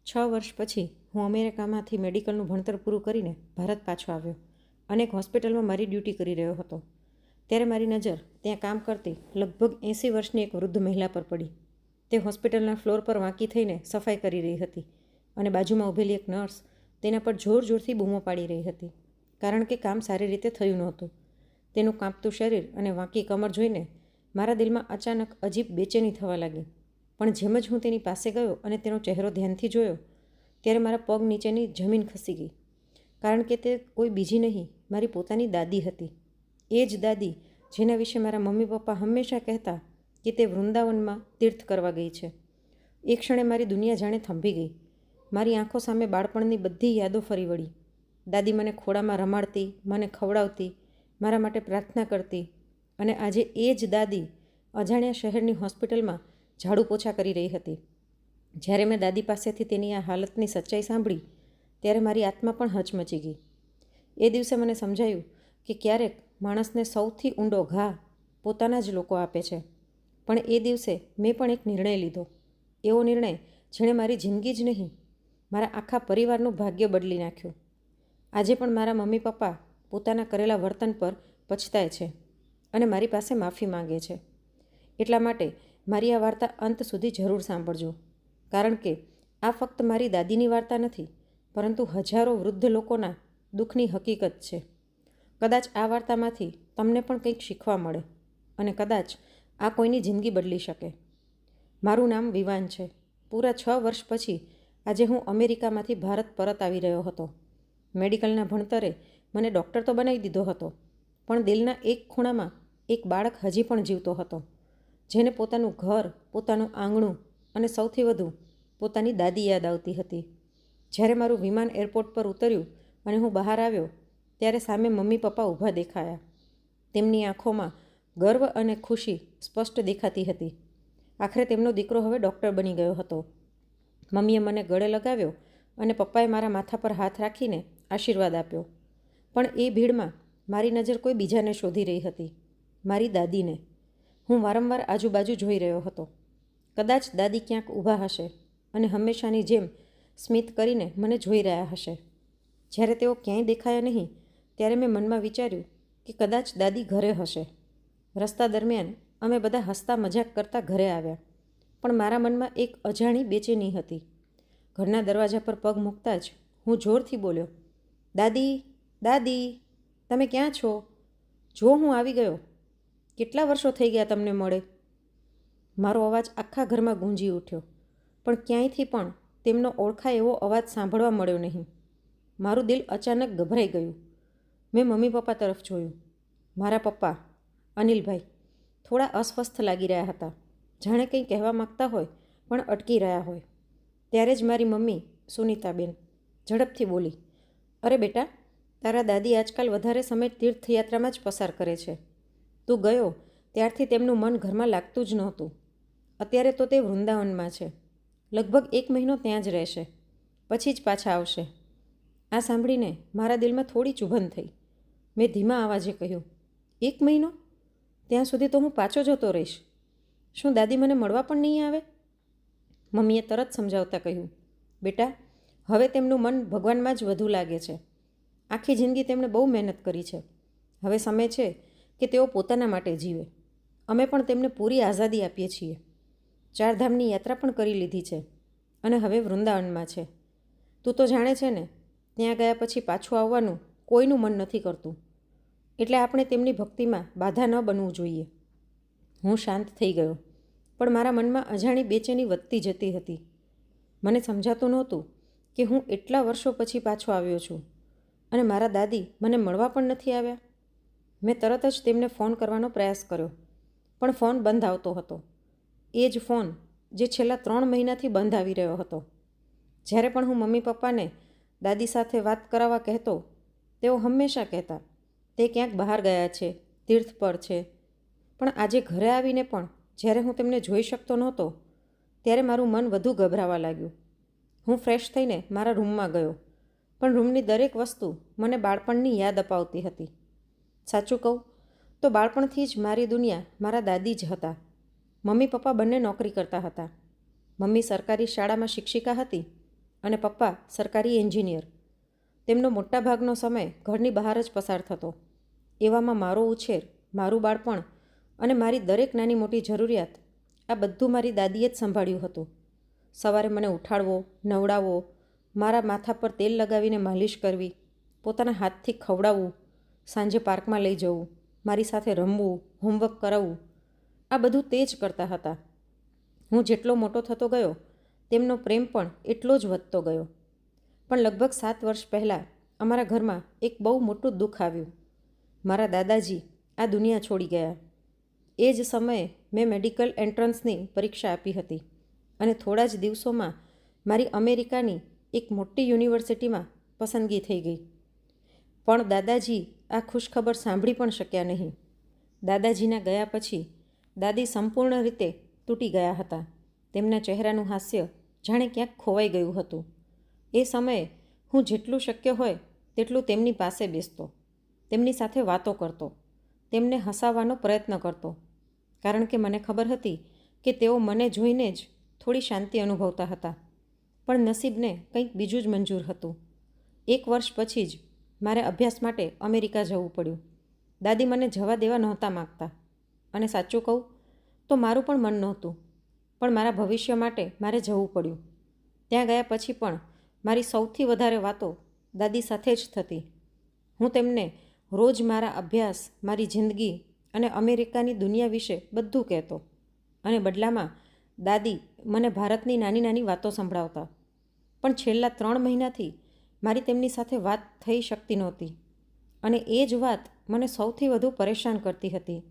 6 વર્ષ પછી હું અમેરિકામાંથી મેડિકલનું ભણતર પૂરું કરીને ભારત પાછો આવ્યો અને એક હોસ્પિટલમાં મારી ડ્યુટી કરી રહ્યો હતો. ત્યારે મારી નજર ત્યાં કામ કરતી લગભગ 80 વર્ષની એક વૃદ્ધ મહિલા પર પડી. તે હોસ્પિટલના ફ્લોર પર વાંકી થઈને સફાઈ કરી રહી હતી અને બાજુમાં ઊભેલી એક નર્સ તેના પર જોર જોરથી બૂમો પાડી રહી હતી, કારણ કે કામ સારી રીતે થયું નહોતું. તેનું કાંપતું શરીર અને વાંકી કમર જોઈને મારા દિલમાં અચાનક અજીબ બેચેની થવા લાગી. પણ જેમ જ હું તેની પાસે ગયો અને તેનો ચહેરો ધ્યાનથી જોયો ત્યારે મારા પગ નીચેની જમીન ખસી ગઈ, કારણ કે તે કોઈ બીજી નહીં, મારી પોતાની દાદી હતી. એ જ દાદી જેના વિશે મારા મમ્મી પપ્પા હંમેશા કહેતા કે તે વૃંદાવનમાં તીર્થ કરવા ગઈ છે. એક ક્ષણે મારી દુનિયા જાણે થંભી ગઈ. મારી આંખો સામે બાળપણની બધી યાદો ફરી વળી. દાદી મને ખોળામાં રમાડતી, મને ખવડાવતી, મારા માટે પ્રાર્થના કરતી, અને આજે એ જ દાદી અજાણ્યા શહેરની હોસ્પિટલમાં ઝાડુ પોછા કરી રહી હતી. જ્યારે મેં દાદી પાસેથી તેની આ હાલતની સચ્ચાઈ સાંભળી ત્યારે મારી આત્મા પણ હચમચી ગઈ. એ દિવસે મને સમજાયું કે ક્યારેક માણસને સૌથી ઊંડો ઘા પોતાના જ લોકો આપે છે. પણ એ દિવસે મેં પણ એક નિર્ણય લીધો, એવો નિર્ણય જેણે મારી જિંદગી જ નહીં, મારા આખા પરિવારનું ભાગ્ય બદલી નાખ્યું. આજે પણ મારા મમ્મી પપ્પા પોતાના કરેલા વર્તન પર પછતાય છે અને મારી પાસે માફી માંગે છે. એટલા માટે મારી આ વાર્તા અંત સુધી જરૂર સાંભળજો, કારણ કે આ ફક્ત મારી દાદીની વાર્તા નથી, પરંતુ હજારો વૃદ્ધ લોકોના દુઃખની હકીકત છે. કદાચ આ વાર્તામાંથી તમને પણ કંઈક શીખવા મળે અને કદાચ આ કોઈની જિંદગી બદલી શકે. મારું નામ વિવાન છે. પૂરા 6 વર્ષ પછી આજે હું અમેરિકામાંથી ભારત પરત આવી રહ્યો હતો. મેડિકલના ભણતરે મને ડૉક્ટર તો બનાવી દીધો હતો, પણ દિલના એક ખૂણામાં એક બાળક હજી પણ જીવતો હતો, જેને પોતાનું ઘર, પોતાનું આંગણું અને સૌથી વધુ પોતાની દાદી યાદ આવતી હતી. જ્યારે મારું વિમાન એરપોર્ટ પર ઉતર્યું અને હું બહાર આવ્યો ત્યારે સામે મમ્મી પપ્પા ઊભા દેખાયા. તેમની આંખોમાં ગર્વ અને ખુશી સ્પષ્ટ દેખાતી હતી. આખરે તેમનો દીકરો હવે ડૉક્ટર બની ગયો હતો. મમ્મીએ મને ગળે લગાવ્યો અને પપ્પાએ મારા માથા પર હાથ રાખીને આશીર્વાદ આપ્યો. પણ એ ભીડમાં મારી નજર કોઈ બીજાને શોધી રહી હતી, મારી દાદીને. હું વારંવાર આજુબાજુ જોઈ રહ્યો હતો. કદાચ દાદી ક્યાંક ઊભા હશે અને હંમેશાની જેમ સ્મિત કરીને મને જોઈ રહ્યા હશે. જ્યારે તેઓ ક્યાંય દેખાયા નહીં ત્યારે મેં મનમાં વિચાર્યું કે કદાચ દાદી ઘરે હશે. રસ્તા દરમિયાન અમે બધા હસતા મજાક કરતા ઘરે આવ્યા, પણ મારા મનમાં એક અજાણી બેચેની હતી. ઘરના દરવાજા પર પગ મૂકતા જ હું જોરથી બોલ્યો, દાદી, દાદી, તમે ક્યાં છો? જો હું આવી ગયો. કેટલા વર્ષો થઈ ગયા તમને મળે? મારો અવાજ આખા ઘરમાં ગુંજી ઉઠ્યો, પણ ક્યાંયથી પણ તેમનો ઓળખાય એવો અવાજ સાંભળવા મળ્યો નહીં. મારું દિલ અચાનક ગભરાઈ ગયું. મેં મમ્મી પપ્પા તરફ જોયું. મારા પપ્પા, અનિલભાઈ, થોડા અસ્વસ્થ લાગી રહ્યા હતા, જાણે કંઈ કહેવા માગતા હોય પણ અટકી રહ્યા હોય. ત્યારે જ મારી મમ્મી, સુનીતાબેન, ઝડપથી બોલી, અરે બેટા, તારા દાદી આજકાલ વધારે સમય તીર્થયાત્રામાં જ પસાર કરે છે. તું ગયો ત્યારથી તેમનું મન ઘરમાં લાગતું જ નહોતું. અત્યારે તો તે વૃંદાવનમાં છે. લગભગ 1 મહિનો ત્યાં જ રહેશે, પછી જ પાછા આવશે. આ સાંભળીને મારા દિલમાં થોડી ચુભન થઈ. મેં ધીમા અવાજે કહ્યું, 1 મહિનો? ત્યાં સુધી તો હું પાછો જતો રહીશ. શું દાદી મને મળવા પણ નહીં આવે? મમ્મીએ તરત સમજાવતા કહ્યું, બેટા, હવે તેમનું મન ભગવાનમાં જ વધુ લાગે છે. આખી જિંદગી તેમણે બહુ મહેનત કરી છે. હવે સમય છે કે તેઓ પોતાના માટે જીવે. અમે પણ તેમને પૂરી આઝાદી આપીએ છીએ. 4 ધામની યાત્રા પણ કરી લીધી છે અને હવે વૃંદાવનમાં છે. તું તો જાણે છે ને, ત્યાં ગયા પછી પાછું આવવાનું કોઈનું મન નથી કરતું. એટલે આપણે તેમની ભક્તિમાં બાધા ન બનવું જોઈએ. હું શાંત થઈ ગયો, પણ મારા મનમાં અજાણી બેચેની વધતી જતી હતી. મને સમજાતું નહોતું કે હું એટલા વર્ષો પછી પાછો આવ્યો છું અને મારા દાદી મને મળવા પણ નથી આવ્યા. મેં તરત જ તેમને ફોન કરવાનો પ્રયાસ કર્યો, પણ ફોન બંધ આવતો હતો. એ જ ફોન જે છેલ્લા 3 મહિનાથી બંધ આવી રહ્યો હતો. જ્યારે પણ હું મમ્મી પપ્પાને દાદી સાથે વાત કરાવવા કહેતો, તેઓ હંમેશા કહેતા તે ક્યાંક બહાર ગયા છે, તીર્થ પર છે. પણ આજે ઘરે આવીને પણ જ્યારે હું તેમને જોઈ શકતો નહોતો ત્યારે મારું મન વધુ ગભરાવા લાગ્યું. હું ફ્રેશ થઈને મારા રૂમમાં ગયો, પણ રૂમની દરેક વસ્તુ મને બાળપણની યાદ અપાવતી હતી. સાચું કહું તો બાળપણથી જ મારી દુનિયા મારા દાદી જ હતા. મમ્મી પપ્પા બંને નોકરી કરતા હતા. મમ્મી સરકારી શાળામાં શિક્ષિકા હતી અને પપ્પા સરકારી એન્જિનિયર. તેમનો મોટાભાગનો સમય ઘરની બહાર જ પસાર થતો. એવામાં મારો ઉછેર, મારું બાળપણ અને મારી દરેક નાની મોટી જરૂરિયાત આ બધું મારી દાદીએ જ સંભાળ્યું હતું. સવારે મને ઉઠાડવો, નવડાવવો, મારા માથા પર તેલ લગાવીને માલિશ કરવી, પોતાના હાથથી ખવડાવવું, સાંજે પાર્કમાં લઈ જવું, મારી સાથે રમવું, હોમવર્ક કરાવવું, આ બધું તે જ કરતા હતા. હું જેટલો મોટો થતો ગયો તેમનો પ્રેમ પણ એટલો જ વધતો ગયો. પણ લગભગ 7 વર્ષ પહેલાં અમારા ઘરમાં એક બહુ મોટું દુઃખ આવ્યું. મારા દાદાજી આ દુનિયા છોડી ગયા. એ જ સમયે મેં મેડિકલ એન્ટ્રન્સની પરીક્ષા આપી હતી અને થોડા જ દિવસોમાં મારી અમેરિકાની એક મોટી યુનિવર્સિટીમાં પસંદગી થઈ ગઈ. પણ દાદાજી આ ખુશખબર સાંભળી પણ શક્યા નહીં. દાદાજીના ગયા પછી દાદી સંપૂર્ણ રીતે તૂટી ગયા હતા. તેમના ચહેરાનું હાસ્ય જાણે ક્યાંક ખોવાઈ ગયું હતું. એ સમયે હું જેટલું શક્ય હોય તેટલું તેમની પાસે બેસતો, તેમની સાથે વાતો કરતો, તેમને હસાવવાનો પ્રયત્ન કરતો, કારણ કે મને ખબર હતી કે તેઓ મને જોઈને જ થોડી શાંતિ અનુભવતા હતા. પણ નસીબને કંઈક બીજું જ મંજૂર હતું. 1 વર્ષ પછી જ મારે અભ્યાસ માટે અમેરિકા જવું પડ્યું. દાદી મને જવા દેવા નહોતા માગતા અને સાચું કહું તો મારું પણ મન નહોતું, પણ મારા ભવિષ્ય માટે મારે જવું પડ્યું. ત્યાં ગયા પછી પણ મારી સૌથી વધારે વાતો દાદી સાથે જ થતી. હું તેમને રોજ મારા અભ્યાસ, મારી જિંદગી અને અમેરિકાની દુનિયા વિશે બધું કહેતો અને બદલામાં દાદી મને ભારતની નાની નાની વાતો સંભળાવતા. પણ છેલ્લા 3 મહિનાથી મારી તેમની સાથે વાત થઈ શકતી નહોતી અને એ જ વાત મને સૌથી વધુ પરેશાન કરતી હતી.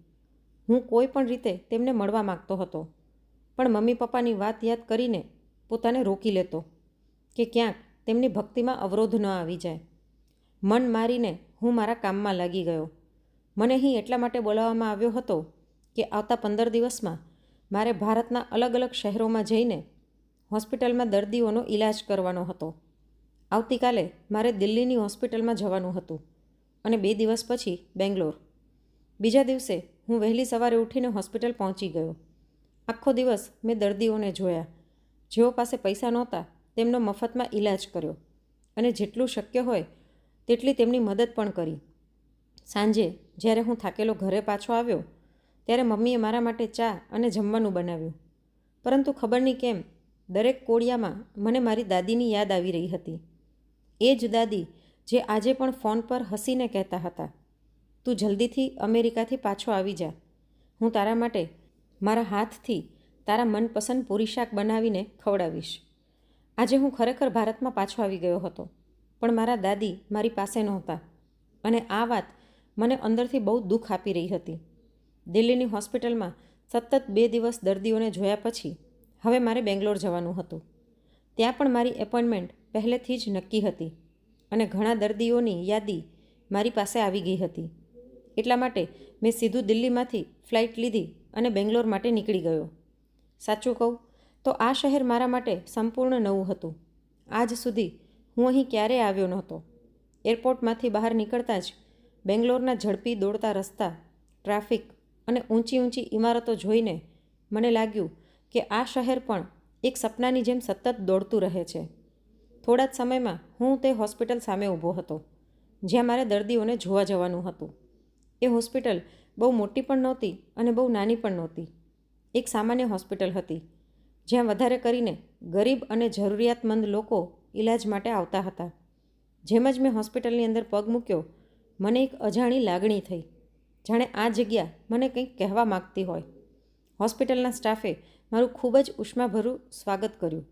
હું કોઈ પણ રીતે તેમને મળવા માગતો હતો, પણ મમ્મી પપ્પાની વાત યાદ કરીને પોતાને રોકી લેતો કે ક્યાંક તેમની ભક્તિમાં અવરોધ ન આવી જાય. મન મારીને હું મારા કામમાં લાગી ગયો. મને અહીં એટલા માટે બોલાવવામાં આવ્યો હતો કે આવતા 15 દિવસમાં મારે ભારતના અલગ અલગ શહેરોમાં જઈને હોસ્પિટલમાં દર્દીઓનો ઈલાજ કરવાનો હતો. આવતીકાલે મારે દિલ્હીની હોસ્પિટલમાં જવાનું હતું અને 2 દિવસ પછી બેંગ્લોર. બીજા દિવસે હું વહેલી સવારે ઉઠીને હોસ્પિટલ પહોંચી ગયો. આખો દિવસ મેં દર્દીઓને જોયા. જેઓ પાસે પૈસા નહોતા તેમનો મફતમાં ઈલાજ કર્યો અને જેટલું શક્ય હોય તેટલી તેમની મદદ પણ કરી. સાંજે જ્યારે હું થાકેલો ઘરે પાછો આવ્યો ત્યારે મમ્મીએ મારા માટે ચા અને જમવાનું બનાવ્યું. પરંતુ ખબર નહીં કેમ દરેક કોડિયામાં મને મારી દાદીની યાદ આવી રહી હતી. એ જ દાદી જે આજે પણ ફોન પર હસીને કહેતા હતા, તું જલ્દીથી અમેરિકાથી પાછો આવી જા. હું તારા માટે મારા હાથથી તારા મનપસંદ પૂરી શાક બનાવીને ખવડાવીશ. આજે હું ખરેખર ભારતમાં પાછો આવી ગયો હતો, પણ મારા દાદી મારી પાસે નહોતા અને આ વાત મને અંદરથી બહુ દુઃખ આપી રહી હતી. દિલ્હીની હોસ્પિટલમાં સતત 2 દિવસ દર્દીઓને જોયા પછી હવે મારે બેંગ્લોર જવાનું હતું. ત્યાં પણ મારી એપોઇન્ટમેન્ટ પહેલેથી જ નક્કી હતી અને ઘણા દર્દીઓની યાદી મારી પાસે આવી ગઈ હતી. એટલા માટે મેં સીધું દિલ્હીમાંથી ફ્લાઇટ લીધી અને બેંગ્લોર માટે નીકળી ગયો. સાચું કહું તો આ શહેર મારા માટે સંપૂર્ણ નવું હતું. આજ સુધી હું અહીં ક્યારેય આવ્યો નહોતો. એરપોર્ટમાંથી બહાર નીકળતા જ બેંગ્લોરના ઝડપી દોડતા રસ્તા, ટ્રાફિક અને ઊંચી ઊંચી ઇમારતો જોઈને મને લાગ્યું કે આ શહેર પણ એક સપનાની જેમ સતત દોડતું રહે છે. થોડા જ સમયમાં હું તે હોસ્પિટલ સામે ઊભો હતો જ્યાં મારે દર્દીઓને જોવા જવાનું હતું. એ હોસ્પિટલ બહુ મોટી પણ નહોતી અને બહુ નાની પણ નહોતી. એક સામાન્ય હોસ્પિટલ હતી જ્યાં વધારે કરીને ગરીબ અને જરૂરિયાતમંદ લોકો ઈલાજ માટે આવતા હતા. જેમ જ મેં હોસ્પિટલની અંદર પગ મૂક્યો મને એક અજાણી લાગણી થઈ, જાણે આ જગ્યા મને કંઈક કહેવા માગતી હોય. હોસ્પિટલના સ્ટાફે મારું ખૂબ જ ઉષ્માભર્યું સ્વાગત કર્યું.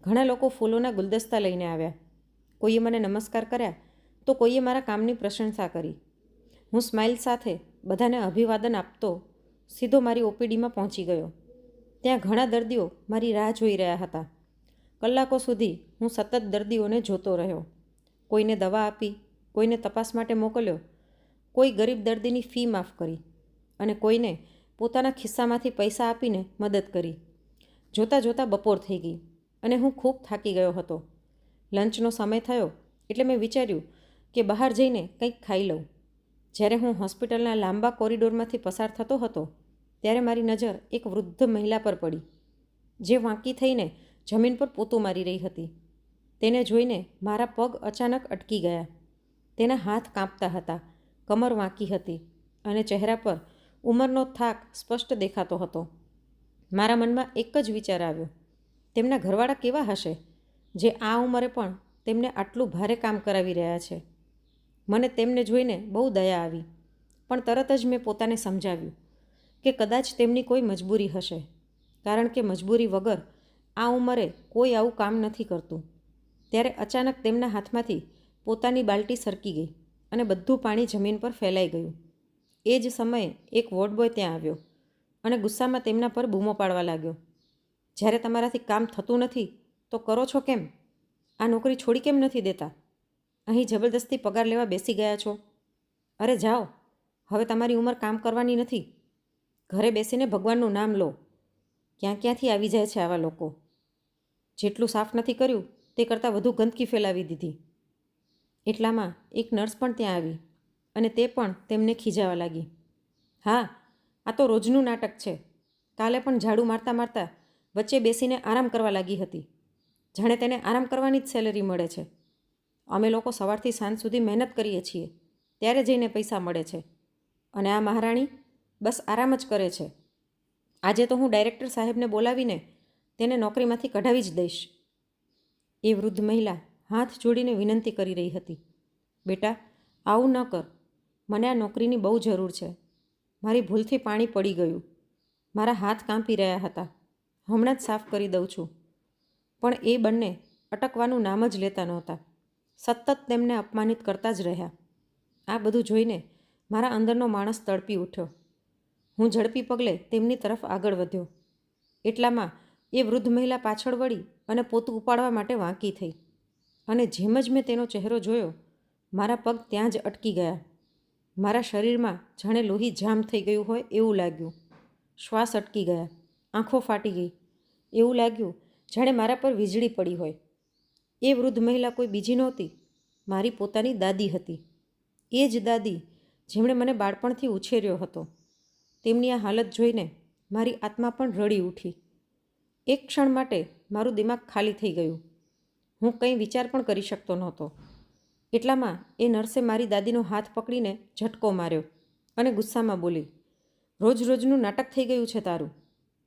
ઘણા લોકો ફૂલોના ગુલદસ્તા લઈને આવ્યા. કોઈએ મને નમસ્કાર કર્યા તો કોઈએ મારા કામની પ્રશંસા કરી. હું સ્માઇલ સાથે બધાને અભિવાદન આપતો સીધો મારી ઓપીડીમાં પહોંચી ગયો. ત્યાં ઘણા દર્દીઓ મારી રાહ જોઈ રહ્યા હતા. કલાકો સુધી હું સતત દર્દીઓને જોતો રહ્યો. કોઈને દવા આપી, કોઈને તપાસ માટે મોકલ્યો, કોઈ ગરીબ દર્દીની ફી માફ કરી અને કોઈને પોતાના ખિસ્સામાંથી પૈસા આપીને મદદ કરી. જોતાં જોતાં બપોર થઈ ગઈ અને હું ખૂબ થાકી ગયો હતો. લંચનો સમય થયો એટલે મેં વિચાર્યું કે બહાર જઈને કંઈક ખાઈ લઉં. જ્યારે હું હોસ્પિટલના લાંબા કોરિડોરમાંથી પસાર થતો હતો ત્યારે મારી નજર એક વૃદ્ધ મહિલા પર પડી જે વાંકી થઈને જમીન પર પોતું મારી રહી હતી. તેને જોઈને મારા પગ અચાનક અટકી ગયા. તેના હાથ કાંપતા હતા, કમર વાંકી હતી અને ચહેરા પર ઉંમરનો થાક સ્પષ્ટ દેખાતો હતો. મારા મનમાં એક જ વિચાર આવ્યો, તેમના ઘરવાળા કેવા હશે જે આ ઉંમરે પણ તેમને આટલું ભારે કામ કરાવી રહ્યા છે. મને તેમને જોઈને બહુ દયા આવી, પણ તરત જ મેં પોતાને સમજાવ્યું કે કદાચ તેમની કોઈ મજબૂરી હશે, કારણ કે મજબૂરી વગર આ ઉંમરે કોઈ આવું કામ નથી કરતું. ત્યારે અચાનક તેમના હાથમાંથી પોતાની બાલટી સરકી ગઈ અને બધું પાણી જમીન પર ફેલાઈ ગયું. એ જ સમયે એક વોર્ડ બોય ત્યાં આવ્યો અને ગુસ્સામાં તેમના પર બૂમો પાડવા લાગ્યો. જ્યારે તમારાથી કામ થતું નથી તો કરો છો કેમ? આ નોકરી છોડી કેમ નથી દેતા? અહીં જબરદસ્તી પગાર લેવા બેસી ગયા છો. અરે જાઓ, હવે તમારી ઉંમર કામ કરવાની નથી. ઘરે બેસીને ભગવાનનું નામ લો. ક્યાંથી આવી જાય છે આવા લોકો? જેટલું સાફ નથી કર્યું તે કરતાં વધુ ગંદકી ફેલાવી દીધી. એટલામાં એક નર્સ પણ ત્યાં આવી અને તે પણ તેમને ખીજાવા લાગી. હા, આ તો રોજનું નાટક છે. કાલે પણ ઝાડુ મારતા મારતા વચ્ચે બેસીને આરામ કરવા લાગી હતી. જાણે તેને આરામ કરવાની જ સેલરી મળે છે. અમે લોકો સવારથી સાંજ સુધી મહેનત કરીએ છીએ, ત્યારે જઈને પૈસા મળે છે. અને આ મહારાણી બસ આરામ જ કરે છે. આજે તો હું ડાયરેક્ટર સાહેબને બોલાવીને તેને નોકરીમાંથી કઢાવી જ દઈશ. એ વૃદ્ધ મહિલા હાથ જોડીને વિનંતી કરી રહી હતી. બેટા, આવું ન કર. મને આ નોકરીની બહુ જરૂર છે. મારી ભૂલથી પાણી પડી ગયું. મારા હાથ કાંપી રહ્યા હતા. હમણાં જ સાફ કરી દઉં છું. પણ એ બંને અટકવાનું નામ જ લેતા નહોતા. સતત તેમને અપમાનિત કરતા જ રહ્યા. આ બધું જોઈને મારા અંદરનો માણસ તડપી ઉઠ્યો. હું ઝડપી પગલે તેમની તરફ આગળ વધ્યો. એટલામાં એ વૃદ્ધ મહિલા પાછળ વળી અને પોતું ઉપાડવા માટે વાંકી થઈ. અને જેમ જ મેં તેનો ચહેરો જોયો, મારા પગ ત્યાં જ અટકી ગયા. મારા શરીરમાં જાણે લોહી જામ થઈ ગયું હોય એવું લાગ્યું. શ્વાસ અટકી ગયા, આંખો ફાટી ગઈ. એવું લાગ્યું જાણે મારા પર વીજળી પડી હોય. એ વૃદ્ધ મહિલા કોઈ બીજી નહોતી, મારી પોતાની દાદી હતી. એ જ દાદી જેમણે મને બાળપણથી ઉછેર્યો હતો. તેમની આ હાલત જોઈને મારી આત્મા પણ રડી ઉઠી. એક ક્ષણ માટે મારું દિમાગ ખાલી થઈ ગયું. હું કંઈ વિચાર પણ કરી શકતો નહોતો. એટલામાં એ નર્સે મારી દાદીનો હાથ પકડીને ઝટકો માર્યો અને ગુસ્સામાં બોલી, રોજ રોજનું નાટક થઈ ગયું છે તારું.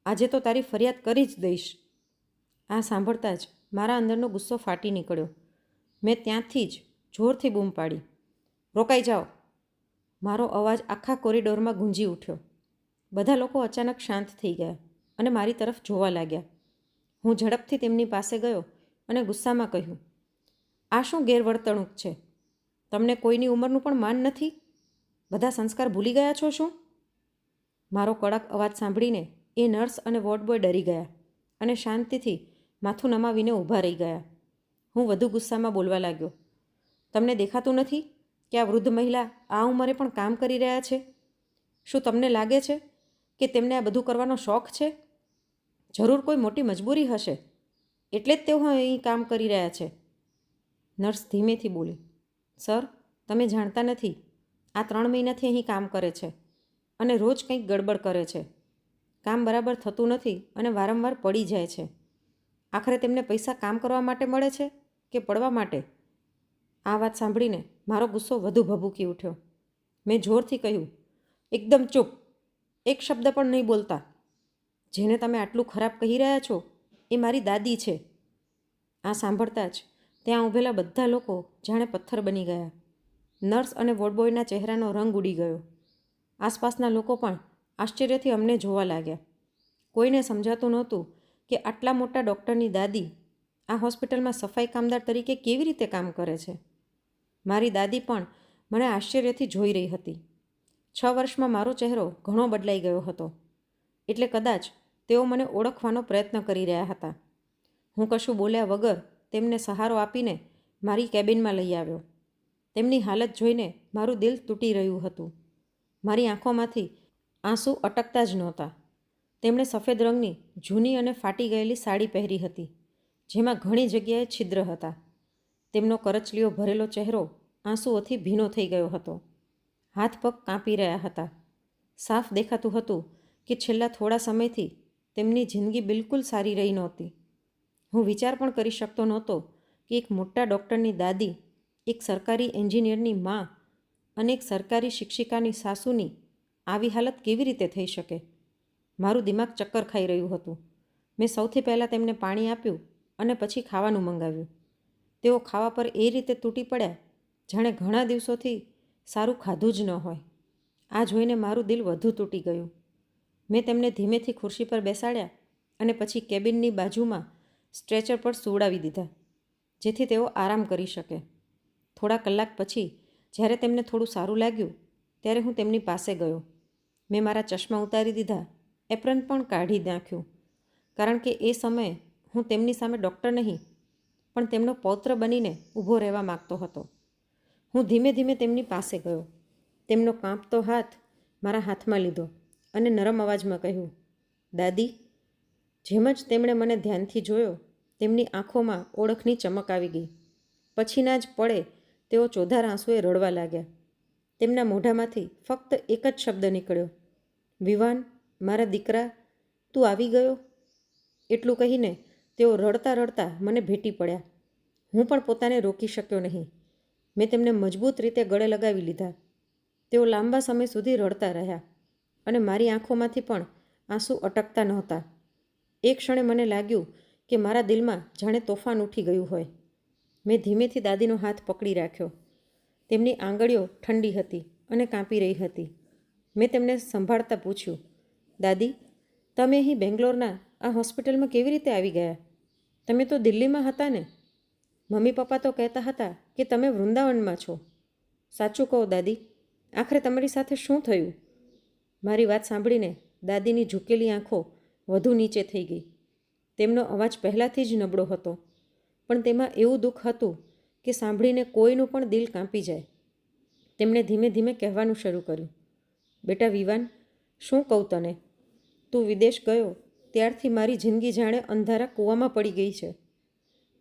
આજે તો તારી ફરિયાદ કરી જ દઈશ. આ સાંભળતા જ મારા અંદરનો ગુસ્સો ફાટી નીકળ્યો. મેં ત્યાંથી જ જોરથી બૂમ પાડી, રોકાઈ જાઓ. મારો અવાજ આખા કોરિડોરમાં ગુંજી ઉઠ્યો. બધા લોકો અચાનક શાંત થઈ ગયા અને મારી તરફ જોવા લાગ્યા. હું ઝડપથી તેમની પાસે ગયો અને ગુસ્સામાં કહ્યું, આ શું ગેરવર્તણૂક છે? તમને કોઈની ઉંમરનું પણ માન નથી? બધા સંસ્કાર ભૂલી ગયા છો શું? મારો કડક અવાજ સાંભળીને એ નર્સ અને વોર્ડ બોય ડરી ગયા અને શાંતિથી માથું નમાવીને ઊભા રહી ગયા. હું વધુ ગુસ્સામાં બોલવા લાગ્યો, તમને દેખાતું નથી કે આ વૃદ્ધ મહિલા આ ઉંમરે પણ કામ કરી રહ્યા છે? શું તમને લાગે છે કે તેમને આ બધું કરવાનો શોખ છે? જરૂર કોઈ મોટી મજબૂરી હશે, એટલે જ તેઓ અહીં કામ કરી રહ્યા છે. નર્સ ધીમેથી બોલી, સર, તમે જાણતા નથી, આ 3 મહિનાથી અહીં કામ કરે છે અને રોજ કંઈક ગડબડ કરે છે. કામ બરાબર થતું નથી અને વારંવાર પડી જાય છે. આખરે તેમને પૈસા કામ કરવા માટે મળે છે કે પડવા માટે? આ વાત સાંભળીને મારો ગુસ્સો વધુ ભભૂકી ઉઠ્યો. મેં જોરથી કહ્યું, એકદમ ચૂપ, એક શબ્દ પણ નહીં બોલતા. જેને તમે આટલું ખરાબ કહી રહ્યા છો એ મારી દાદી છે. આ સાંભળતા જ ત્યાં ઊભેલા બધા લોકો જાણે પથ્થર બની ગયા. નર્સ અને વોર્ડબોયના ચહેરાનો રંગ ઉડી ગયો. આસપાસના લોકો પણ આશ્ચર્યથી અમને જોવા લાગ્યા. કોઈને સમજાતું નહોતું કે આટલા મોટા ડૉક્ટરની દાદી આ હોસ્પિટલમાં સફાઈ કામદાર તરીકે કેવી રીતે કામ કરે છે. મારી દાદી પણ મને આશ્ચર્યથી જોઈ રહી હતી. 6 વર્ષમાં મારો ચહેરો ઘણો બદલાઈ ગયો હતો, એટલે કદાચ તેઓ મને ઓળખવાનો પ્રયત્ન કરી રહ્યા હતા. હું કશું બોલ્યા વગર તેમને સહારો આપીને મારી કેબિનમાં લઈ આવ્યો. તેમની હાલત જોઈને મારું દિલ તૂટી રહ્યું હતું. મારી આંખોમાંથી આંસુ અટકતા જ નહોતા. તેમણે સફેદ રંગની જૂની અને ફાટી ગયેલી સાડી પહેરી હતી, જેમાં ઘણી જગ્યાએ છિદ્ર હતા. તેમનો કરચલીઓ ભરેલો ચહેરો આંસુઓથી ભીનો થઈ ગયો હતો. હાથ પગ કાંપી રહ્યા હતા. સાફ દેખાતું હતું કે છેલ્લા થોડા સમયથી તેમની જિંદગી બિલકુલ સારી રહી નહોતી. હું વિચાર પણ કરી શકતો નહોતો કે એક મોટા ડૉક્ટરની દાદી, એક સરકારી એન્જિનિયરની મા અને એક સરકારી શિક્ષિકાની સાસુની આવી હાલત કેવી રીતે થઈ શકે? મારું દિમાગ ચક્કર ખાઈ રહ્યું હતું. મેં સૌથી પહેલાં તેમને પાણી આપ્યું અને પછી ખાવાનું મંગાવ્યું. તેઓ ખાવા પર એ રીતે તૂટી પડ્યા જાણે ઘણા દિવસોથી સારું ખાધું જ ન હોય. આ જોઈને મારું દિલ વધુ તૂટી ગયું. મેં તેમને ધીમેથી ખુરશી પર બેસાડ્યા અને પછી કેબિનની બાજુમાં સ્ટ્રેચર પર સુવડાવી દીધા, જેથી તેઓ આરામ કરી શકે. થોડા કલાક પછી જ્યારે તેમને થોડું સારું લાગ્યું ત્યારે હું તેમની પાસે ગયો. મેં મારા ચશ્મા ઉતારી દીધા, એપ્રન પણ કાઢી નાખ્યું, કારણ કે એ સમયે હું તેમની સામે ડૉક્ટર નહીં પણ તેમનો પૌત્ર બનીને ઊભો રહેવા માગતો હતો. હું ધીમે ધીમે તેમની પાસે ગયો, તેમનો કાંપતો હાથ મારા હાથમાં લીધો અને નરમ અવાજમાં કહ્યું, દાદી. જેમ જ તેમણે મને ધ્યાનથી જોયો, તેમની આંખોમાં ઓળખની ચમક આવી ગઈ. પછીના જ પળે તેઓ ચોધાર આંસુએ રડવા લાગ્યા. તેમના મોઢામાંથી ફક્ત એક જ શબ્દ નીકળ્યો, વિવાન, મારા દીકરા, તું આવી ગયો. એટલું કહીને તેઓ રડતા રડતા મને ભેટી પડ્યા. હું પણ પોતાને રોકી શક્યો નહીં. મેં તેમને મજબૂત રીતે ગળે લગાવી લીધા. તેઓ લાંબા સમય સુધી રડતા રહ્યા અને મારી આંખોમાંથી પણ આંસુ અટકતા નહોતા. એક ક્ષણે મને લાગ્યું કે મારા દિલમાં જાણે તોફાન ઉઠી ગયું હોય. મેં ધીમેથી દાદીનો હાથ પકડી રાખ્યો. તેમની આંગળીઓ ઠંડી હતી અને કાંપી રહી હતી. મેં તેમને સંભાળતા પૂછ્યું, દાદી, તમે અહીં બેંગ્લોરના આ હોસ્પિટલમાં કેવી રીતે આવી ગયા? તમે તો દિલ્હીમાં હતા ને? મમ્મી પપ્પા તો કહેતા હતા કે તમે વૃંદાવનમાં છો. સાચું કહો દાદી, આખરે તમારી સાથે શું થયું? મારી વાત સાંભળીને દાદીની ઝૂકેલી આંખો વધુ નીચે થઈ ગઈ. તેમનો અવાજ પહેલાંથી જ નબળો હતો, પણ તેમાં એવું દુઃખ હતું કે સાંભળીને કોઈનું પણ દિલ કાંપી જાય. તેમણે ધીમે ધીમે કહેવાનું શરૂ કર્યું, બેટા વિવાન, શું કહું તને? તું વિદેશ ગયો ત્યારથી મારી જિંદગી જાણે અંધારા કૂવામાં પડી ગઈ છે.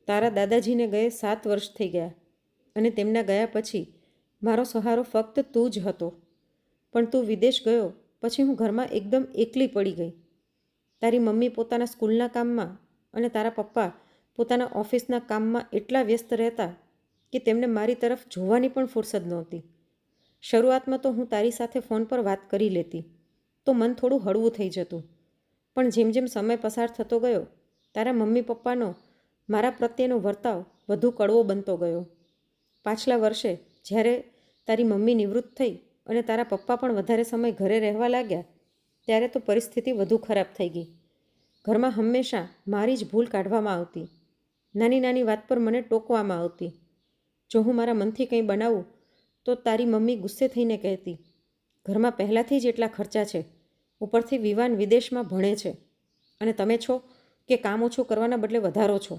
તારા દાદાજીને ગયે 7 વર્ષ થઈ ગયા અને તેમના ગયા પછી મારો સહારો ફક્ત તું જ હતો. પણ તું વિદેશ ગયો પછી હું ઘરમાં એકદમ એકલી પડી ગઈ. તારી મમ્મી પોતાના સ્કૂલના કામમાં અને તારા પપ્પા પોતાના ઓફિસના કામમાં એટલા વ્યસ્ત રહેતા કે તેમને મારી તરફ જોવાની પણ ફુરસદ નહોતી. શરૂઆતમાં તો હું તારી સાથે ફોન પર વાત કરી લેતી તો મન થોડું હળવું થઈ જતું, પણ જેમ જેમ સમય પસાર થતો ગયો તારા મમ્મી પપ્પાનો મારા પ્રત્યેનો વર્તાવ વધુ કડવો બનતો ગયો. પાછલા વર્ષે જ્યારે તારી મમ્મી નિવૃત્ત થઈ અને તારા પપ્પા પણ વધારે સમય ઘરે રહેવા લાગ્યા ત્યારે તો પરિસ્થિતિ વધુ ખરાબ થઈ ગઈ. ઘરમાં હંમેશા મારી જ ભૂલ કાઢવામાં આવતી. નાની નાની વાત પર મને ટોકવામાં આવતી. જો હું મારા મનથી કંઈ બનાવું તો તારી મમ્મી ગુસ્સે થઈને કહેતી, ઘરમાં પહેલાંથી જ એટલા ખર્ચા છે, ઉપરથી વિવાન વિદેશમાં ભણે છે અને તમે છો કે કામ ઓછું કરવાના બદલે વધારો છો.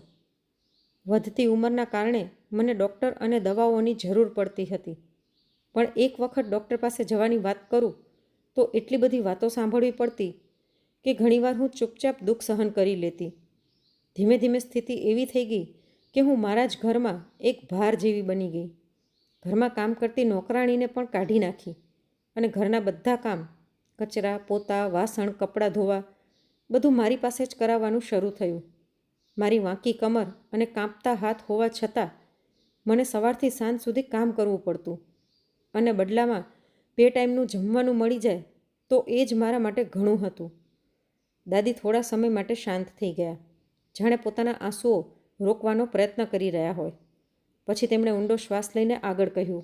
વધતી ઉંમરના કારણે મને ડૉક્ટર અને દવાઓની જરૂર પડતી હતી, પણ એક વખત ડૉક્ટર પાસે જવાની વાત કરું તો એટલી બધી વાતો સાંભળવી પડતી કે ઘણીવાર હું ચૂપચાપ દુઃખ સહન કરી લેતી. ધીમે ધીમે સ્થિતિ એવી થઈ ગઈ કે હું મારા જ ઘરમાં એક ભાર જેવી બની ગઈ. ઘરમાં કામ કરતી નોકરાણીને પણ કાઢી નાખી અને ઘરના બધા કામ, કચરા, પોતા, વાસણ, કપડાં ધોવા બધું મારી પાસે જ કરાવવાનું શરૂ થયું. મારી વાંકી કમર અને કાંપતા હાથ હોવા છતાં મને સવારથી સાંજ સુધી કામ કરવું પડતું અને બદલામાં 2 ટાઈમનું જમવાનું મળી જાય તો એ જ મારા માટે ઘણું હતું. દાદી થોડા સમય માટે શાંત થઈ ગયા, જાણે પોતાના આંસુઓ રોકવાનો પ્રયત્ન કરી રહ્યા હોય. પછી તેમણે ઊંડો શ્વાસ લઈને આગળ કહ્યું,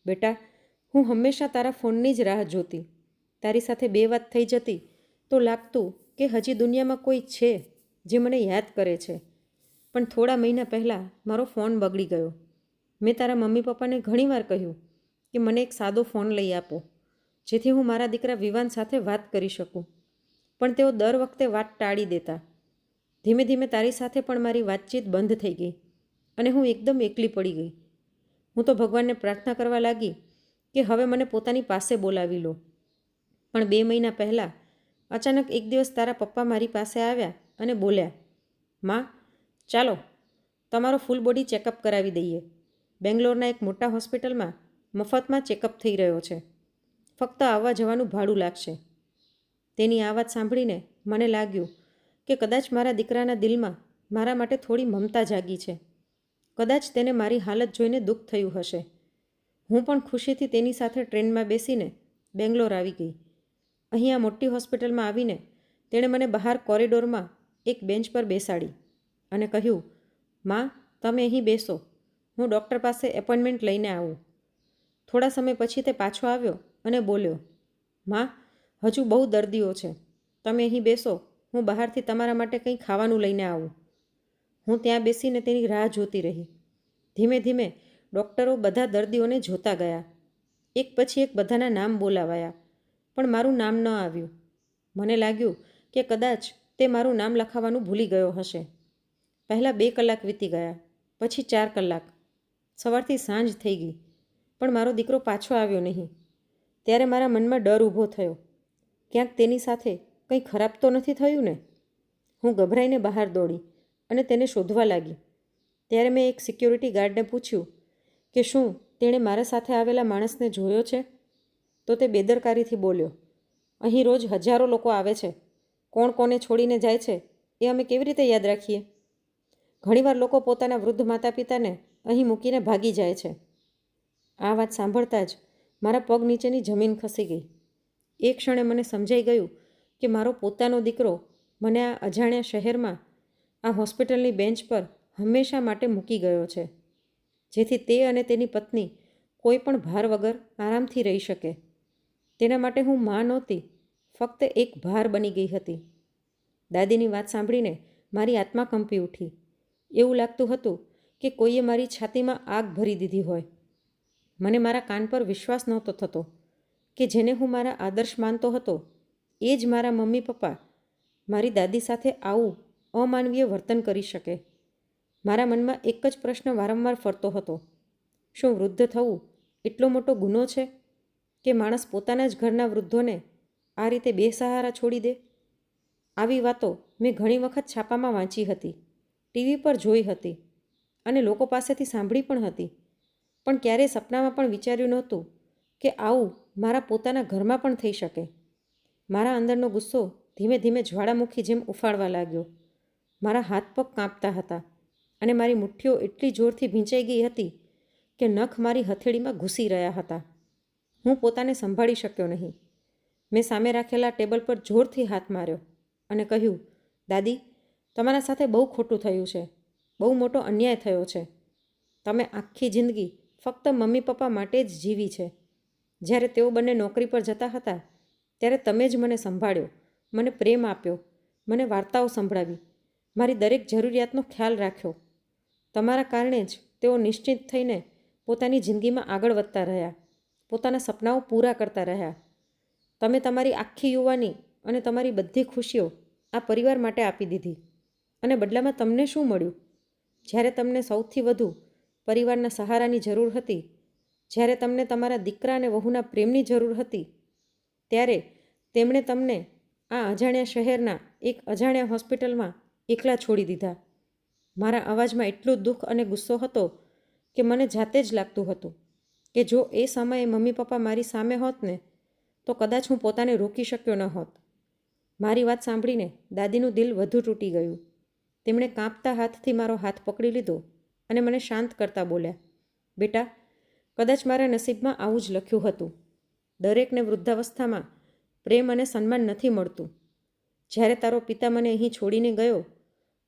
બેટા, હું હંમેશા તારા ફોનની જ રાહ જોતી. તારી સાથે 2 વાત થઈ જતી તો લાગતું કે હજી દુનિયામાં કોઈ છે જે મને યાદ કરે છે. પણ થોડા મહિના પહેલાં મારો ફોન બગડી ગયો. મેં તારા મમ્મી પપ્પાને ઘણીવાર કહ્યું કે મને એક સાદો ફોન લઈ આપો જેથી હું મારા દીકરા વિવાન સાથે વાત કરી શકું, પણ તેઓ દર વખતે વાત ટાળી દેતા. ધીમે ધીમે તારી સાથે પણ મારી વાતચીત બંધ થઈ ગઈ અને હું એકદમ એકલી પડી ગઈ. હું તો ભગવાનને પ્રાર્થના કરવા લાગી કે હવે મને પોતાની પાસે બોલાવી લો. પણ 2 મહિના પહેલાં અચાનક એક દિવસ તારા પપ્પા મારી પાસે આવ્યા અને બોલ્યા, માં, ચાલો તમારો ફૂલ બોડી ચેકઅપ કરાવી દઈએ. બેંગ્લોરના એક મોટા હોસ્પિટલમાં મફતમાં ચેકઅપ થઈ રહ્યો છે. ફક્ત આવવા જવાનું ભાડું લાગશે. તેની આ વાત સાંભળીને મને લાગ્યું કે કદાચ મારા દીકરાના દિલમાં મારા માટે થોડી મમતા જાગી છે. કદાચ તેને મારી હાલત જોઈને દુઃખ થયું હશે. હું પણ ખુશીથી તેની સાથે ટ્રેનમાં બેસીને બેંગ્લોર આવી ગઈ. અહીંયા મોટી હોસ્પિટલમાં આવીને તેણે મને બહાર કોરિડોરમાં એક બેન્ચ પર બેસાડી અને કહ્યું, માં, તમે અહીં બેસો, હું ડૉક્ટર પાસે એપોઇન્ટમેન્ટ લઈને આવું. થોડા સમય પછી તે પાછો આવ્યો અને બોલ્યો, માં, હજુ બહુ દર્દીઓ છે, તમે અહીં બેસો, હું બહારથી તમારા માટે કંઈ ખાવાનું લઈને આવું. હું ત્યાં બેસીને તેની રાહ જોતી રહી. ધીમે ધીમે ડૉક્ટરો બધા દર્દીઓને જોતા ગયા. એક પછી એક બધાના નામ બોલાવાયા, પણ મારું નામ ન આવ્યું. મને લાગ્યું કે કદાચ તે મારું નામ લખાવવાનું ભૂલી ગયો હશે. પહેલાં 2 કલાક વીતી ગયા, પછી 4 કલાક, સવારથી સાંજ થઈ ગઈ, પણ મારો દીકરો પાછો આવ્યો નહીં. ત્યારે મારા મનમાં ડર ઊભો થયો, ક્યાંક તેની સાથે કંઈ ખરાબ તો નથી થયું ને? હું ગભરાઈને બહાર દોડી અને તેને શોધવા લાગી. ત્યારે મેં એક સિક્યોરિટી ગાર્ડને પૂછ્યું કે શું તેણે મારા સાથે આવેલા માણસને જોયો છે? તો તે બેદરકારીથી બોલ્યો, અહીં રોજ હજારો લોકો આવે છે, કોણ કોને છોડીને જાય છે એ અમે કેવી રીતે યાદ રાખીએ? ઘણીવાર લોકો પોતાના વૃદ્ધ માતા પિતાને અહીં મૂકીને ભાગી જાય છે. આ વાત સાંભળતા જ મારા પગ નીચેની જમીન ખસી ગઈ. એ ક્ષણે મને સમજાઈ ગયું કે મારો પોતાનો દીકરો મને આ અજાણ્યા શહેરમાં આ હોસ્પિટલની બેન્ચ પર હંમેશા માટે મૂકી ગયો છે, જેથી તે અને તેની પત્ની કોઈ પણ ભાર વગર આરામથી રહી શકે. તેના માટે હું માં નહોતી, ફક્ત એક ભાર બની ગઈ હતી. દાદીની વાત સાંભળીને મારી આત્મા કંપી ઉઠી. એવું લાગતું હતું કે કોઈએ મારી છાતીમાં આગ ભરી દીધી હોય. મને મારા કાન પર વિશ્વાસ નહોતો થતો કે જેને હું મારા આદર્શ માનતો હતો એ જ મારા મમ્મી પપ્પા મારી દાદી સાથે આવું અમાનવીય વર્તન કરી શકે. મારા મનમાં એક જ પ્રશ્ન વારંવાર ફરતો હતો, શું વૃદ્ધ થવું એટલો મોટો ગુનો છે કે માણસ પોતાના જ ઘરના વૃદ્ધોને આ રીતે બેસહારા છોડી દે? આવી વાતો મેં ઘણી વખત છાપામાં વાંચી હતી, ટીવી પર જોઈ હતી અને લોકો પાસેથી સાંભળી પણ હતી, પણ ક્યારેય સપનામાં પણ વિચાર્યું નહોતું કે આવું મારા પોતાના ઘરમાં પણ થઈ શકે. મારા અંદરનો ગુસ્સો ધીમે ધીમે જ્વાળામુખી જેમ ઉફાળવા લાગ્યો. મારા હાથ પગ કાંપતા હતા અને મારી મુઠ્ઠીઓ એટલી જોરથી ભીંચાઈ ગઈ હતી કે નખ મારી હથેળીમાં ઘૂસી રહ્યા હતા. હું પોતાને સંભાળી શક્યો નહીં. મેં સામે રાખેલા ટેબલ પર જોરથી હાથ માર્યો અને કહ્યું, દાદી, તમારા સાથે બહુ ખોટું થયું છે, બહુ મોટો અન્યાય થયો છે. તમે આખી જિંદગી ફક્ત મમ્મી પપ્પા માટે જ જીવી છે. જ્યારે તેઓ બંને નોકરી પર જતા હતા ત્યારે તમે જ મને સંભાળ્યો, મને પ્રેમ આપ્યો, મને વાર્તાઓ સંભળાવી, મારી દરેક જરૂરિયાતનો ખ્યાલ રાખ્યો. તમારા કારણે જ તેઓ નિશ્ચિત થઈને પોતાની જિંદગીમાં આગળ વધતા રહ્યા, પોતાના સપનાઓ પૂરા કરતા રહ્યા. તમે તમારી આખી યુવાની અને તમારી બધી ખુશીઓ આ પરિવાર માટે આપી દીધી અને બદલામાં તમને શું મળ્યું? જ્યારે તમને સૌથી વધુ પરિવારના સહારાની જરૂર હતી, જ્યારે તમને તમારા દીકરા અને વહુના પ્રેમની જરૂર હતી, ત્યારે તેમણે તમને આ અજાણ્યા શહેરના એક અજાણ્યા હોસ્પિટલમાં એકલા છોડી દીધા. મારા અવાજમાં એટલું દુઃખ અને ગુસ્સો હતો કે મને જાતે જ લાગતું હતું કે જો એ સમયે મમ્મી પપ્પા મારી સામે હોત ને તો કદાચ હું પોતાને રોકી શક્યો ન હોત. મારી વાત સાંભળીને દાદીનું દિલ વધુ તૂટી ગયું. તેમણે કાંપતા હાથથી મારો હાથ પકડી લીધો અને મને શાંત કરતા બોલ્યા, બેટા, કદાચ મારા નસીબમાં આવું જ લખ્યું હતું. દરેકને વૃદ્ધાવસ્થામાં પ્રેમ અને સન્માન નથી મળતું. જ્યારે તારો પિતા મને અહીં છોડીને ગયો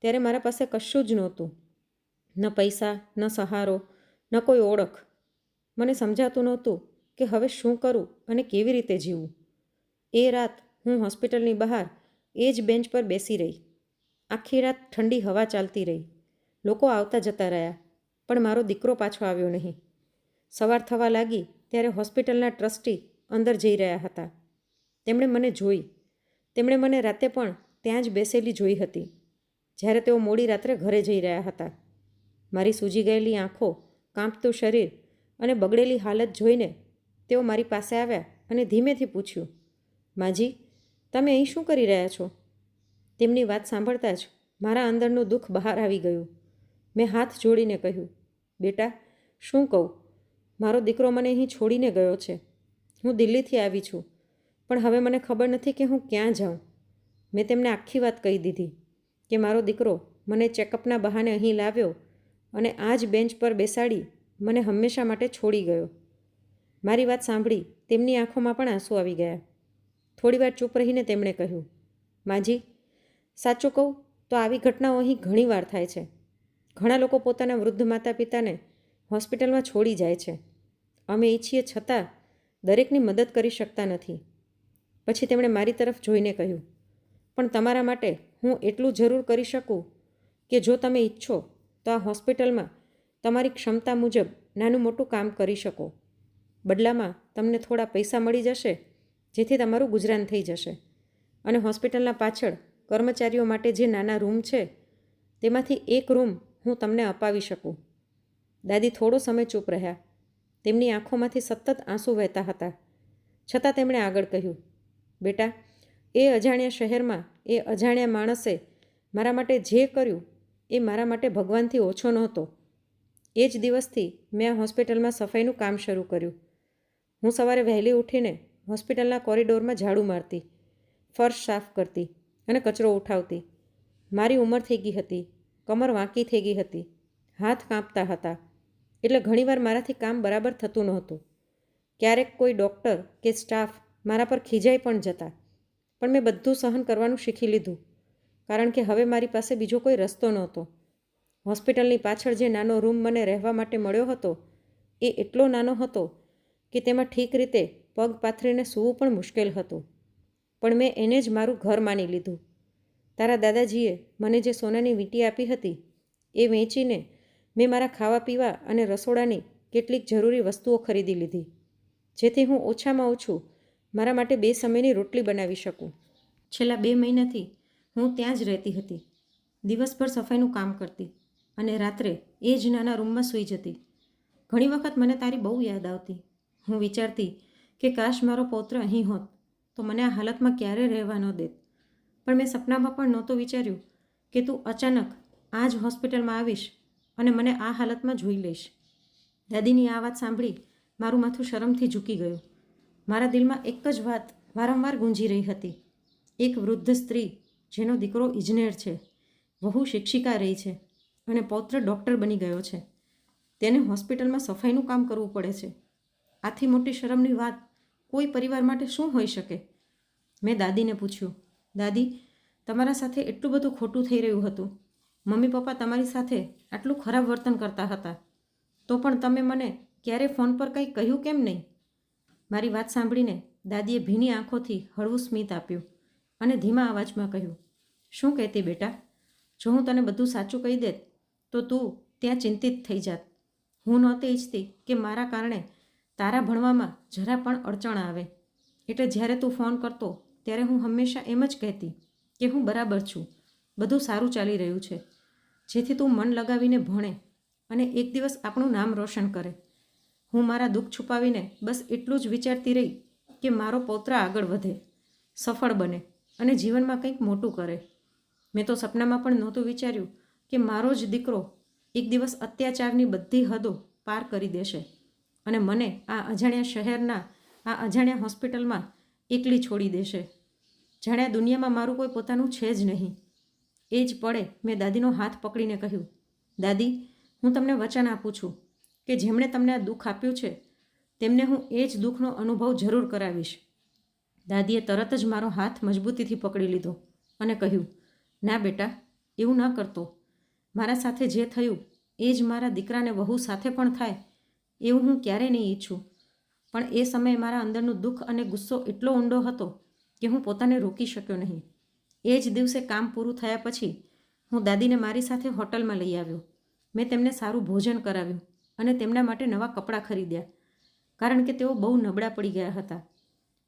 ત્યારે મારા પાસે કશું જ નહોતું, ન પૈસા, ન સહારો, ન કોઈ ઓળખ. મને સમજાતું નહોતું કે હવે શું કરું અને કેવી રીતે જીવવું. એ રાત હું હોસ્પિટલની બહાર એ જ બેન્ચ પર બેસી રહી. આખી રાત ઠંડી હવા ચાલતી રહી, લોકો આવતા જતા રહ્યા, પણ મારો દીકરો પાછો આવ્યો નહીં. સવાર થવા લાગી ત્યારે હોસ્પિટલના ટ્રસ્ટી અંદર જઈ રહ્યા હતા. તેમણે મને જોઈ. તેમણે મને રાતે પણ ત્યાં જ બેસેલી જોઈ હતી જ્યારે તેઓ મોડી રાત્રે ઘરે જઈ રહ્યા હતા. મારી સૂજી ગયેલી આંખો, કાંપતું શરીર અને બગડેલી હાલત જોઈને તેઓ મારી પાસે આવ્યા અને ધીમેથી પૂછ્યું, માજી, તમે અહીં શું કરી રહ્યા છો? તેમની વાત સાંભળતા જ મારા અંદરનું દુઃખ બહાર આવી ગયું. મેં હાથ જોડીને કહ્યું, બેટા, શું કહું? મારો દીકરો મને અહીં છોડીને ગયો છે. હું દિલ્હીથી આવી છું, પણ હવે મને ખબર નથી કે હું ક્યાં જાઉં. મેં તેમને આખી વાત કહી દીધી કે મારો દીકરો મને ચેકઅપના બહાને અહીં લાવ્યો અને આ જ બેન્ચ પર બેસાડી મને હંમેશા માટે છોડી ગયો. મારી વાત સાંભળી તેમની આંખોમાં પણ આંસુ આવી ગયા. થોડીવાર ચૂપ રહીને તેમણે કહ્યું, માજી, સાચું કહું તો આવી ઘટનાઓ અહીં ઘણીવાર થાય છે. ઘણા લોકો પોતાના વૃદ્ધ માતા પિતાને હોસ્પિટલમાં છોડી જાય છે. અમે ઈચ્છીએ છતાં દરેકની મદદ કરી શકતા નથી. પછી તેમણે મારી તરફ જોઈને કહ્યું, પણ તમારા માટે હું એટલું જરૂર કરી શકું કે જો તમે ઈચ્છો તો આ હોસ્પિટલમાં તમારી ક્ષમતા મુજબ નાનું મોટું કામ કરી શકો. બદલામાં તમને થોડા પૈસા મળી જશે, જેથી તમારું ગુજરાન થઈ જશે. અને હોસ્પિટલના પાછળ કર્મચારીઓ માટે જે નાના રૂમ છે તેમાંથી એક રૂમ હું તમને અપાવી શકું. દાદી થોડો સમય ચૂપ રહ્યા. તેમની આંખોમાંથી સતત આંસુ વહેતા હતા. છતાં તેમણે આગળ કહ્યું, બેટા, એ અજાણ્યા શહેરમાં એ અજાણ્યા માણસે મારા માટે જે કર્યું એ મારા માટે ભગવાનથી ઓછો નહોતો. એ જ દિવસથી મેં આ હોસ્પિટલમાં સફાઈનું કામ શરૂ કર્યું. હું સવારે વહેલી ઉઠીને હોસ્પિટલના કોરિડોરમાં ઝાડુ મારતી, ફર્શ સાફ કરતી અને કચરો ઉઠાવતી. મારી ઉંમર થઈ ગઈ હતી, કમર વાંકી થઈ ગઈ હતી, હાથ કાંપતા હતા, એટલે ઘણીવાર મારાથી કામ બરાબર થતું નહોતું. ક્યારેક કોઈ ડૉક્ટર કે સ્ટાફ મારા પર ખીજાઈ પણ જતા, પણ મેં બધું સહન કરવાનું શીખી લીધું, કારણ કે હવે મારી પાસે બીજો કોઈ રસ્તો નહોતો. હોસ્પિટલની પાછળ જે નાનો રૂમ મને રહેવા માટે મળ્યો હતો એ એટલો નાનો હતો કે તેમાં ઠીક રીતે પગ પાથરીને સૂવું પણ મુશ્કેલ હતું, પણ મેં એને જ મારું ઘર માની લીધું. તારા દાદાજીએ મને જે સોનાની વીંટી આપી હતી એ વેચીને મેં મારા ખાવા પીવા અને રસોડાની કેટલીક જરૂરી વસ્તુઓ ખરીદી લીધી, જેથી હું ઓછામાં ઓછું મારા માટે 2 સમયની રોટલી બનાવી શકું. છેલ્લા 2 મહિનાથી હું ત્યાં જ રહેતી હતી. દિવસભર સફાઈનું કામ કરતી અને રાત્રે એ જ નાના રૂમમાં સૂઈ જતી. ઘણી વખત મને તારી બહુ યાદ આવતી. હું વિચારતી કે કાશ મારો પૌત્ર અહીં હોત તો મને આ હાલતમાં ક્યારે રહેવા ન દેત. પણ મેં સપનામાં પણ નહોતું વિચાર્યું કે તું અચાનક આ જ હોસ્પિટલમાં આવીશ અને મને આ હાલતમાં જોઈ લઈશ. દાદીની આ વાત સાંભળી મારું માથું શરમથી ઝૂકી ગયું. મારા દિલમાં એક જ વાત વારંવાર ગુંજી રહી હતી. એક વૃદ્ધ સ્ત્રી જેનો દીકરો ઇજનેર છે, વહુ શિક્ષિકા રહી છે અને પૌત્ર ડૉક્ટર બની ગયો છે, તેને હોસ્પિટલમાં સફાઈનું કામ કરવું પડે છે. આથી મોટી શરમની વાત કોઈ પરિવાર માટે શું હોઈ શકે? મેં દાદીને પૂછ્યું, દાદી, તમારા સાથે એટલું બધું ખોટું થઈ રહ્યું હતું, મમ્મી પપ્પા તમારી સાથે આટલું ખરાબ વર્તન કરતા હતા, તો પણ તમે મને ક્યારે ફોન પર કંઈ કહ્યું કેમ નહીં? મારી વાત સાંભળીને દાદીએ ભીની આંખોથી હળવું સ્મિત આપ્યું અને ધીમા અવાજમાં કહ્યું, શું કહેતી બેટા? જો હું તને બધું સાચું કહી દેત તો તું ત્યાં ચિંતિત થઈ જાત. હું નહોતી ઈચ્છતી કે મારા કારણે તારા ભણવામાં જરા પણ અડચણ આવે, એટલે જ્યારે તું ફોન કરતો ત્યારે હું હંમેશા એમ જ કહેતી કે હું બરાબર છું, બધું સારું ચાલી રહ્યું છે, જેથી તું મન લગાવીને ભણે અને એક દિવસ આપણું નામ રોશન કરે. હું મારા દુઃખ છુપાવીને બસ એટલું જ વિચારતી રહી કે મારો પૌત્ર આગળ વધે, સફળ બને અને જીવનમાં કંઈક મોટું કરે. મેં તો સપનામાં પણ નહોતું વિચાર્યું કે મારો જ દીકરો એક દિવસ અત્યાચારની બધી હદો પાર કરી દેશે અને મને આ અજાણ્યા શહેરના આ અજાણ્યા હોસ્પિટલમાં એકલી છોડી દેશે, જાણે આ દુનિયામાં મારું કોઈ પોતાનું છે જ નહીં. એ જ પળે મેં દાદીનો હાથ પકડીને કહ્યું, દાદી, હું તમને વચન આપું છું કે જેમણે તમને આ દુઃખ આપ્યું છે તેમને હું એ જ દુઃખનો અનુભવ જરૂર કરાવીશ. દાદીએ તરત જ મારો હાથ મજબૂતીથી પકડી લીધો અને કહ્યું, ના બેટા, એવું ન કરતો. મારા સાથે જે થયું એ જ મારા દીકરાને વહુ સાથે પણ થાય એવું હું ક્યારેય નહીં ઈચ્છું. પણ એ સમયે મારા અંદરનું દુઃખ અને ગુસ્સો એટલો ઊંડો હતો કે હું પોતાને રોકી શક્યો નહીં. એ જ દિવસે કામ પૂરું થયા પછી હું દાદીને મારી સાથે હોટલમાં લઈ આવ્યો. મેં તેમને સારું ભોજન કરાવ્યું અને તેમના માટે નવા કપડાં ખરીદ્યા, કારણ કે તેઓ બહુ નબળા પડી ગયા હતા.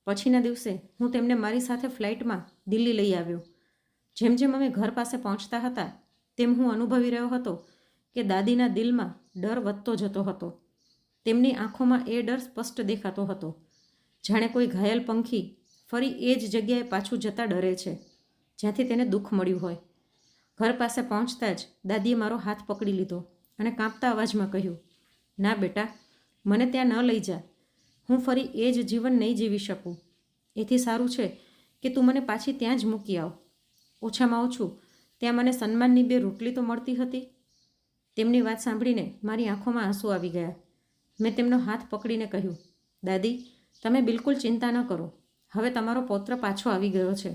પછીના દિવસે હું તેમને મારી સાથે ફ્લાઇટમાં દિલ્હી લઈ આવ્યો. જેમ જેમ અમે ઘર પાસે પહોંચતા હતા તેમ હું અનુભવી રહ્યો હતો કે દાદીના દિલમાં ડર વધતો જતો હતો. તેમની આંખોમાં એ ડર સ્પષ્ટ દેખાતો હતો, જાણે કોઈ ઘાયલ પંખી ફરી એ જ જગ્યાએ પાછું જતા ડરે છે જ્યાંથી તેને દુઃખ મળ્યું હોય. ઘર પાસે પહોંચતા જ દાદીએ મારો હાથ પકડી લીધો અને કાંપતા અવાજમાં કહ્યું, ના બેટા, મને ત્યાં ન લઈ જા. હું ફરી એ જ જીવન નહીં જીવી શકું. એથી સારું છે કે તું મને પાછી ત્યાં જ મૂકી આવ. ઓછામાં ઓછું ત્યાં મને સન્માનની 2 રોટલી તો મળતી હતી. તેમની વાત સાંભળીને મારી આંખોમાં આંસુ આવી ગયા. મેં તેમનો હાથ પકડીને કહ્યું, દાદી, તમે બિલકુલ ચિંતા ન કરો. હવે તમારો પૌત્ર પાછો આવી ગયો છે.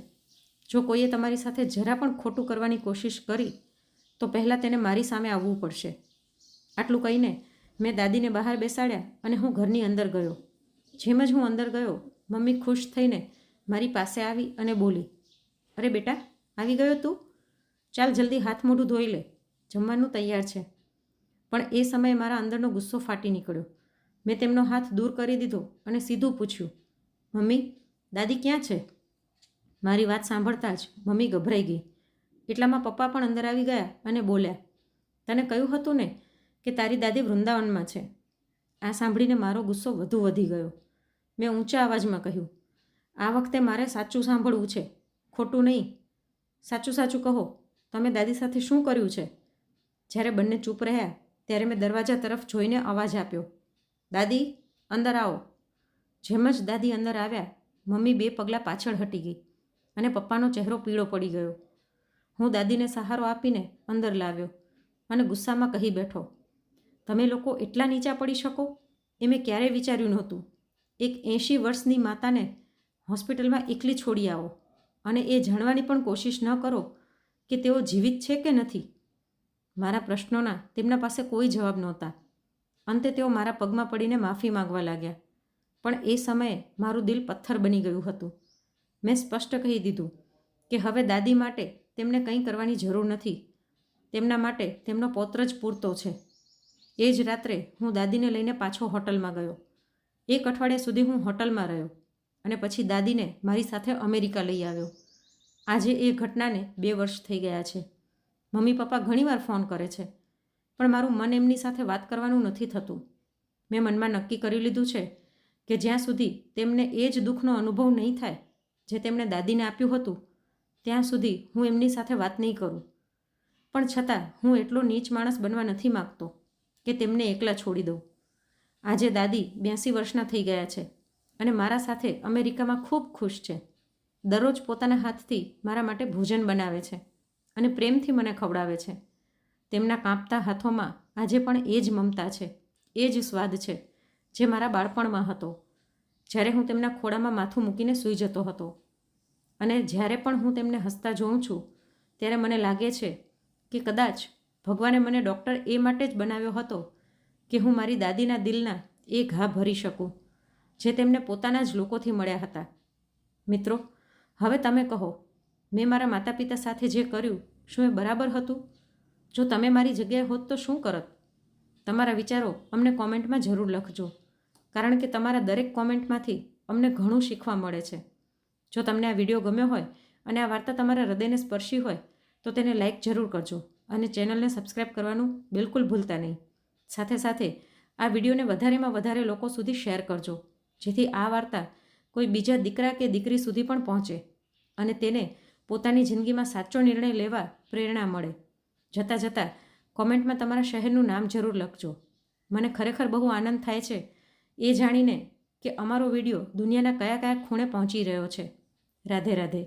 જો કોઈએ તમારી સાથે જરા પણ ખોટું કરવાની કોશિશ કરી તો પહેલાં તેને મારી સામે આવવું પડશે. આટલું કહીને મેં દાદીને બહાર બેસાડ્યા અને હું ઘરની અંદર ગયો. જેમ જ હું અંદર ગયો, મમ્મી ખુશ થઈને મારી પાસે આવી અને બોલી, અરે બેટા, આવી ગયો તું? ચાલ જલ્દી હાથ મોઢું ધોઈ લે, જમવાનું તૈયાર છે. પણ એ સમયે મારા અંદરનો ગુસ્સો ફાટી નીકળ્યો. મેં તેમનો હાથ દૂર કરી દીધો અને સીધું પૂછ્યું, મમ્મી, દાદી ક્યાં છે? મારી વાત સાંભળતા જ મમ્મી ગભરાઈ ગઈ. એટલામાં પપ્પા પણ અંદર આવી ગયા અને બોલ્યા, તને કહ્યું હતું ને કે તારી દાદી વૃંદાવનમાં છે. આ સાંભળીને મારો ગુસ્સો વધુ વધી ગયો. મેં ઊંચા અવાજમાં કહ્યું, આ વખતે મારે સાચું સાંભળવું છે, ખોટું નહીં. સાચું સાચું કહો, તમે દાદી સાથે શું કર્યું છે? જ્યારે બંને ચૂપ રહ્યા ત્યારે મેં દરવાજા તરફ જોઈને અવાજ આપ્યો, દાદી, અંદર આવો. જેમ જ દાદી અંદર આવ્યા, મમ્મી 2 પગલાં પાછળ હટી ગઈ અને પપ્પાનો ચહેરો પીળો પડી ગયો. હું દાદીને સહારો આપીને અંદર લાવ્યો અને ગુસ્સામાં કહી બેઠો, તમે લોકો એટલા નીચા પડી શકો એ મેં ક્યારેય વિચાર્યું નહોતું. એક 80 વર્ષની માતાને હોસ્પિટલમાં એકલી છોડી આવો અને એ જાણવાની પણ કોશિશ ન કરો કે તેઓ જીવિત છે કે નથી. મારા પ્રશ્નોના તેમના પાસે કોઈ જવાબ નહોતા. અંતે તેઓ મારા પગમાં પડીને માફી માંગવા લાગ્યા. પણ એ સમયે મારું દિલ પથ્થર બની ગયું હતું. મેં સ્પષ્ટ કહી દીધું કે હવે દાદી માટે તેમને કંઈ કરવાની જરૂર નથી. તેમના માટે તેમનો પૌત્ર જ પૂરતો છે. એ જ રાત્રે હું દાદીને લઈને પાછો હોટલમાં ગયો. 1 અઠવાડિયા સુધી હું હોટલમાં રહ્યો અને પછી દાદીને મારી સાથે અમેરિકા લઈ આવ્યો. આજે એ ઘટનાને 2 વર્ષ થઈ ગયા છે. મમ્મી પપ્પા ઘણીવાર ફોન કરે છે, પણ મારું મન એમની સાથે વાત કરવાનું નથી થતું. મેં મનમાં નક્કી કરી લીધું છે કે જ્યાં સુધી તેમને એ જ દુઃખનો અનુભવ નહીં થાય જે તેમણે દાદીને આપ્યું હતું, ત્યાં સુધી હું એમની સાથે વાત નહીં કરું. પણ છતાં હું એટલો નીચ માણસ બનવા નથી માગતો કે તેમને એકલા છોડી દઉં. આજે દાદી 82 વર્ષના થઈ ગયા છે અને મારા સાથે અમેરિકામાં ખૂબ ખુશ છે. દરરોજ પોતાના હાથથી મારા માટે ભોજન બનાવે છે અને પ્રેમથી મને ખવડાવે છે. તેમના કાંપતા હાથોમાં આજે પણ એ જ મમતા છે, એ જ સ્વાદ છે જે મારા બાળપણમાં હતો, જ્યારે હું તેમના ખોળામાં માથું મૂકીને સૂઈ જતો હતો. અને જ્યારે પણ હું તેમને હસતા જોઉં છું ત્યારે મને લાગે છે કે કદાચ ભગવાને મને ડૉક્ટર એ માટે જ બનાવ્યો હતો કે હું મારી દાદીના દિલના એ ઘા ભરી શકું જે તેમને પોતાના જ લોકોથી મળ્યા હતા. મિત્રો, હવે તમે કહો, મેં મારા માતા પિતા સાથે જે કર્યું શું એ બરાબર હતું? જો તમે મારી જગ્યાએ હોત તો શું કરત? તમારા વિચારો અમને કોમેન્ટમાં જરૂર લખજો, કારણ કે તમારા દરેક કોમેન્ટમાંથી અમને ઘણું શીખવા મળે છે. જો તમને આ વિડીયો ગમ્યો હોય અને આ વાર્તા તમારા હૃદયને સ્પર્શી હોય તો તેને લાઇક જરૂર કરજો અને ચેનલને સબસ્ક્રાઈબ કરવાનું બિલકુલ ભૂલતા નહીં. સાથે સાથે આ વિડીયોને વધારેમાં વધારે લોકો સુધી શેર કરજો, જેથી આ વાર્તા કોઈ બીજા દીકરા કે દીકરી સુધી પણ પહોંચે અને તેને પોતાની જિંદગીમાં સાચો નિર્ણય લેવા પ્રેરણા મળે. જતાં જતાં કોમેન્ટમાં તમારા શહેરનું નામ જરૂર લખજો. મને ખરેખર બહુ આનંદ થાય છે એ જાણીને કે અમારો વિડીયો દુનિયાના કયા કયા ખૂણે પહોંચી રહ્યો છે. રાધે રાધે.